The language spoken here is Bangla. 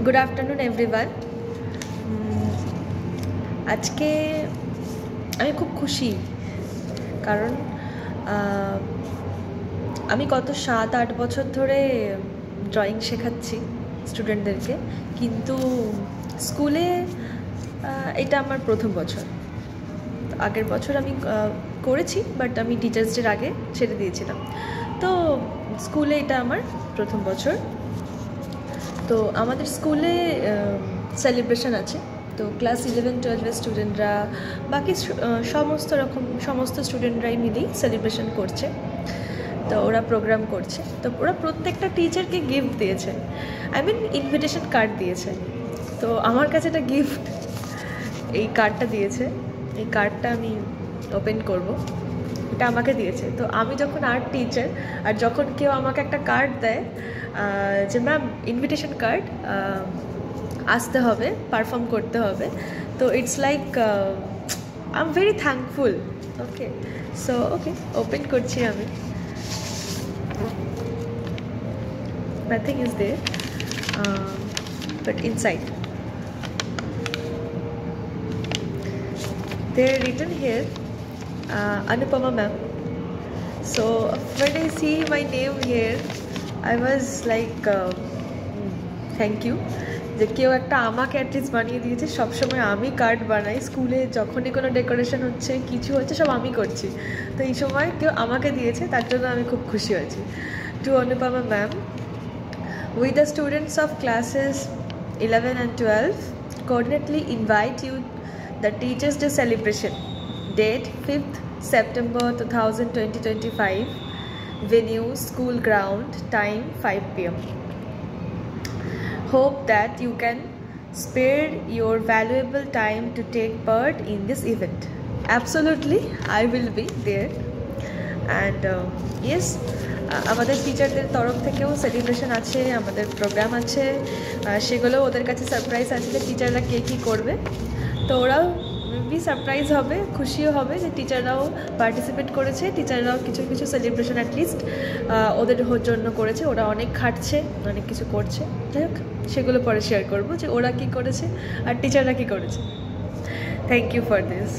Good afternoon everyone. আজকে আমি খুব খুশি, কারণ আমি গত 7-8 বছর ধরে ড্রয়িং শেখাচ্ছি স্টুডেন্টদেরকে, কিন্তু স্কুলে এটা আমার প্রথম বছর। আগের বছর আমি করেছি, বাট আমি টিচার্স ডের আগে ছেড়ে দিয়েছিলাম। তো স্কুলে এটা আমার প্রথম বছর। তো আমাদের স্কুলে সেলিব্রেশন আছে, তো ক্লাস 11-12 স্টুডেন্টরা, বাকি সমস্ত স্টুডেন্টরাই মিলেই সেলিব্রেশন করছে। তো ওরা প্রোগ্রাম করছে, তো ওরা প্রত্যেকটা টিচারকে গিফট দিয়েছে, ইনভিটেশন কার্ড দিয়েছে। তো আমার কাছে একটা গিফট, এই কার্ডটা দিয়েছে। এই কার্ডটা আমি ওপেন করব, এটা আমাকে দিয়েছে। তো আমি যখন আর্ট টিচার, আর যখন কেউ আমাকে একটা কার্ড দেয় যে ম্যাম ইনভিটেশন কার্ড, আসতে হবে, পারফর্ম করতে হবে, তো it's like I am very thankful. Okay, so open করছি আমি। Nothing is there, but inside they're written here, Anupama ma'am. So when I see my name here, I was like thank you যে কেউ একটা আমাকে অ্যাটলিস্ট বানিয়ে দিয়েছে। সবসময় আমি কার্ড বানাই স্কুলে, যখনই কোনো ডেকোরেশন হচ্ছে, কিছু হচ্ছে, সব আমি করছি। তো এই সময় কেউ আমাকে দিয়েছে, তার জন্য আমি খুব খুশি হয়েছি। To Anupama ma'am, we the students of classes 11 and 12 cordially invite you the Teachers Day celebration, date 5th September 2025, venue school ground, time 5 p.m. Hope that you can spare your valuable time to take part in this event. Absolutely, I will be there. And yes, আমাদের টিচারদের তরফ থেকেও সেলিব্রেশন আছে, আমাদের প্রোগ্রাম আছে, সেগুলো ওদের কাছে সারপ্রাইজ আছে যে টিচাররা কে কী করবে। তো ওরাও মেবি সারপ্রাইজ হবে, খুশিও হবে যে টিচাররাও পার্টিসিপেট করেছে, টিচাররাও কিছু কিছু সেলিব্রেশন অ্যাটলিস্ট ওদের জন্য করেছে। ওরা অনেক খাটছে, অনেক কিছু করছে। যাই হোক, সেগুলো পরে শেয়ার করবো যে ওরা কী করেছে আর টিচাররা কী করেছে। Thank you for this.